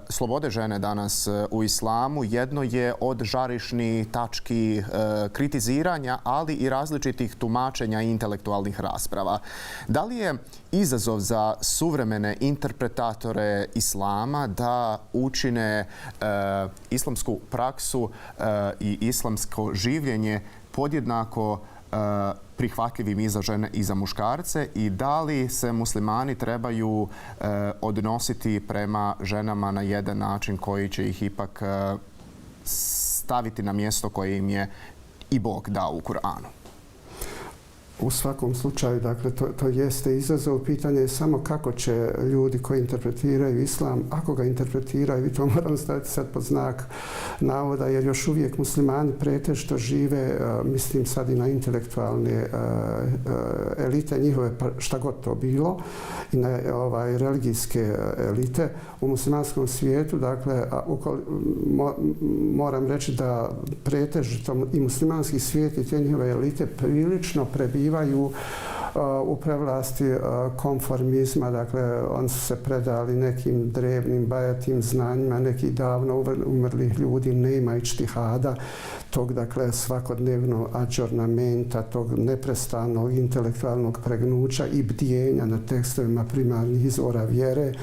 slobode žene danas u islamu jedno je od žarišnih tački kritiziranja, ali i različitih tumačenja i intelektualnih rasprava. Da li je izazov za suvremene interpretatore islama da učine islamsku praksu i islamsko življenje podjednako prihvatljivim i za žene i za muškarce, i da li se muslimani trebaju odnositi prema ženama na jedan način koji će ih ipak staviti na mjesto koje im je i Bog dao u Kur'anu? U svakom slučaju, dakle, to jeste izazov. Pitanje je samo kako će ljudi koji interpretiraju islam, ako ga interpretiraju, i to moram staviti sad pod znak navoda, jer još uvijek muslimani pretežito žive, mislim sad i na intelektualne elite njihove, šta god to bilo, i na religijske elite u muslimanskom svijetu. Dakle, moram reći da pretežito i muslimanski svijet i te njihove elite prilično prebivaju u prevlasti konformizma. Dakle, oni su se predali nekim drevnim, bajatim znanjima nekih davno umrlih ljudi, nema ičtihada, tog, dakle, svakodnevnog adžornamenta, tog neprestanog intelektualnog pregnuća i bdijenja na tekstovima primarnih izvora vjere.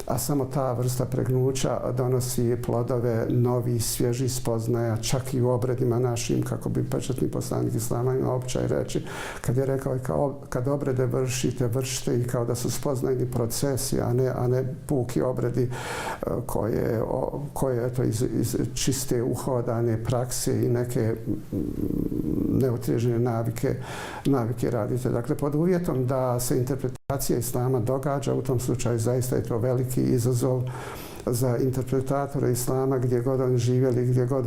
A samo ta vrsta pregnuća donosi plodove novih, svježih spoznaja, čak i u obredima našim, kako bi pečatni poslanik islama imao običaj reći, kad je rekao kad obrede vršite, vršite ih kao da su spoznajni procesi, a ne puki obredi koje eto, iz čiste uhodane prakse i neke neotriježene navike radite. Dakle, pod uvjetom da se interpretacija islama događa, u tom slučaju zaista je to veliki izazov za interpretatore islama, gdje god oni živjeli, gdje god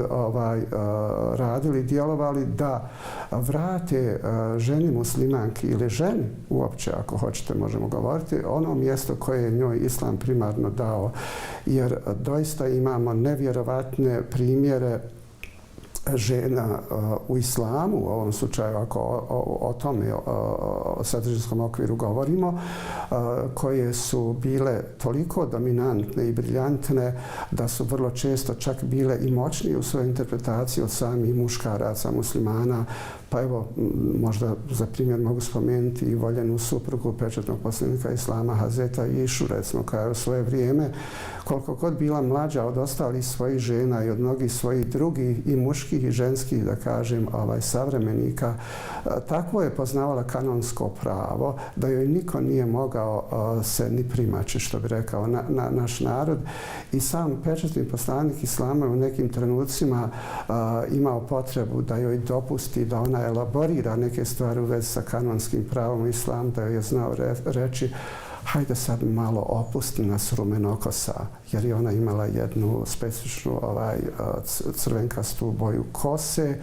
radili, djelovali, da vrate ženi muslimanki ili ženi uopće, ako hoćete, možemo govoriti, ono mjesto koje je njoj islam primarno dao. Jer doista imamo nevjerovatne primjere žena u islamu, u ovom slučaju ako o tome, o sadržinskom okviru govorimo, koje su bile toliko dominantne i briljantne da su vrlo često čak bile i moćnije u svojoj interpretaciji od samih muškaraca muslimana. Pa evo, možda za primjer mogu spomenuti i voljenu suprugu pečatnog poslanika islama Hazreta Išu, recimo, koja je u svoje vrijeme, koliko god bila mlađa od ostalih svojih žena i od mnogih svojih drugih i muških i ženskih, da kažem, savremenika, tako je poznavala kanonsko pravo da joj niko nije mogao se ni primaći, što bi rekao naš narod. I sam pečatni poslanik islama u nekim trenucima imao potrebu da joj dopusti da ona elaborira neke stvari u vezi sa kanonskim pravom islama, da joj je znao reći: hajde sad malo opusti nas rumenokosa, jer je ona imala jednu specifičnu crvenkastu boju kose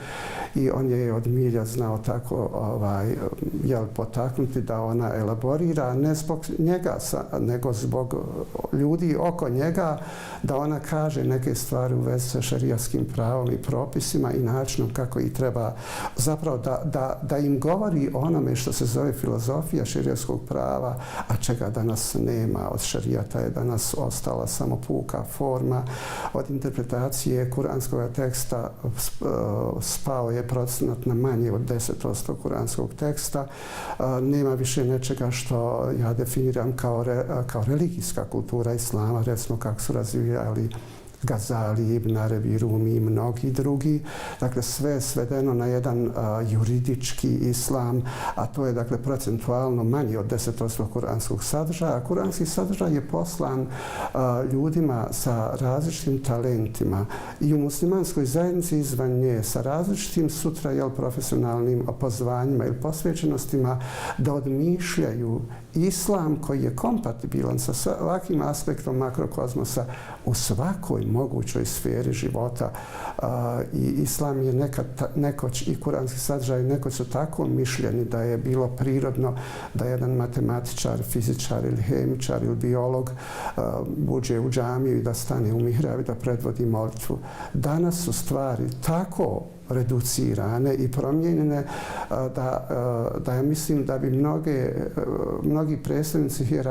i on je od milja znao tako potaknuti da ona elaborira, ne zbog njega, nego zbog ljudi oko njega, da ona kaže neke stvari u vezi sa šerijatskim pravom i propisima i načinom kako ih treba, zapravo da im govori onome što se zove filozofija šerijatskog prava, a čega danas nema. Od šerijata je danas ostala samo puka forma. Od interpretacije kuranskog teksta spao je procenat na manje od 10% kuranskog teksta. Nema više nečega što ja definiram kao religijska kultura islama, recimo kako su razvijali Gazali, Ibn Arabi, Rumi i mnogi drugi. Dakle, sve je svedeno na jedan juridički islam, a to je, dakle, procentualno manje od 10% kuranskog sadržaja. Kuranski sadržaj je poslan ljudima sa različitim talentima i u muslimanskoj zajednici izvan nje, sa različitim sutra profesionalnim pozvanjima ili posvećenostima, da odmišljaju islam koji je kompatibilan sa svakim aspektom makrokozmosa u svakoj mogućoj sferi života. I islam je nekoć i kuranski sadržaj nekoć su tako mišljeni da je bilo prirodno da jedan matematičar, fizičar ili hemičar ili biolog uđe u džamiju i da stane u mihrab i da predvodi molitvu. Danas su stvari tako reducirane i promijenjene da ja mislim da bi mnogi predstavnici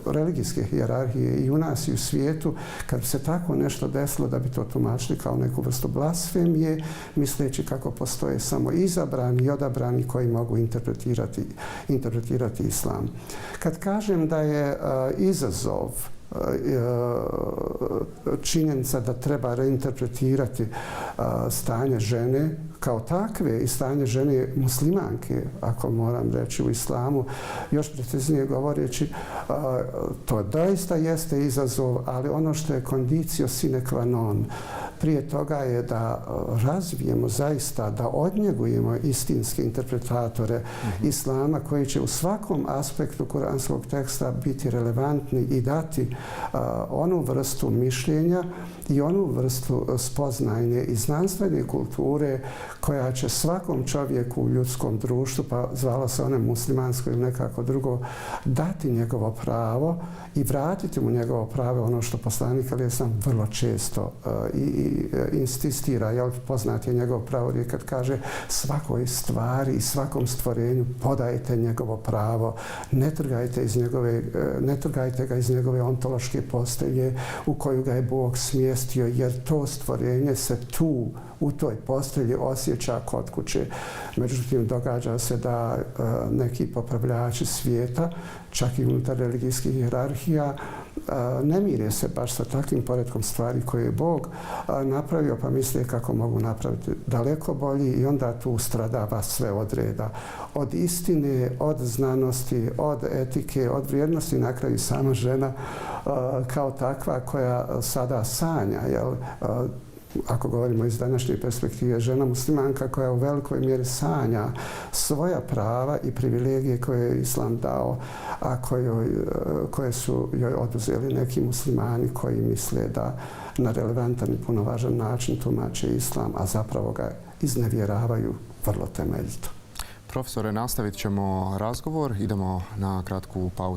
religijske hijerarhije i u nas i u svijetu, kad bi se tako nešto desilo, da bi to tumačili kao neku vrstu blasfemije, misleći kako postoje samo izabrani i odabrani koji mogu interpretirati islam. Kad kažem da je izazov činjenica da treba reinterpretirati stanje žene kao takve i stanje žene muslimanke, ako moram reći u islamu, još preciznije govoreći, to doista jeste izazov, ali ono što je condicio sine qua non prije toga je da razvijemo zaista, da odnjegujemo istinske interpretatore islama koji će u svakom aspektu kuranskog teksta biti relevantni i dati onu vrstu mišljenja i onu vrstu spoznajne i znanstvene kulture koja će svakom čovjeku u ljudskom društvu, pa zvalo se one muslimansko ili nekako drugo, dati njegovo pravo i vratiti mu njegovo pravo, ono što poslanik alejhi selam vrlo često insistira, jel, poznat je njegov pravorijek kad kaže svakoj stvari i svakom stvorenju podajte njegovo pravo, ne trgajte ga iz njegove ontološke postelje u koju ga je Bog smjestio, jer to stvorenje se tu u toj postelji osjeća kod kuće. Međutim, događa se da neki popravljači svijeta, čak i unutar religijskih hijerarhija, ne mire se baš sa takvim poretkom stvari koje je Bog napravio, pa misle kako mogu napraviti daleko bolji i onda tu stradava sve od reda. Od istine, od znanosti, od etike, od vrijednosti, na kraju sama žena kao takva koja sada sanja, jel, ako govorimo iz današnje perspektive, žena muslimanka koja u velikoj mjeri sanja svoja prava i privilegije koje je islam dao, a koje su joj oduzeli neki muslimani koji misle da na relevantan i puno važan način tumače islam, a zapravo ga iznevjeravaju vrlo temeljito. Profesore, nastavit ćemo razgovor. Idemo na kratku pauzu.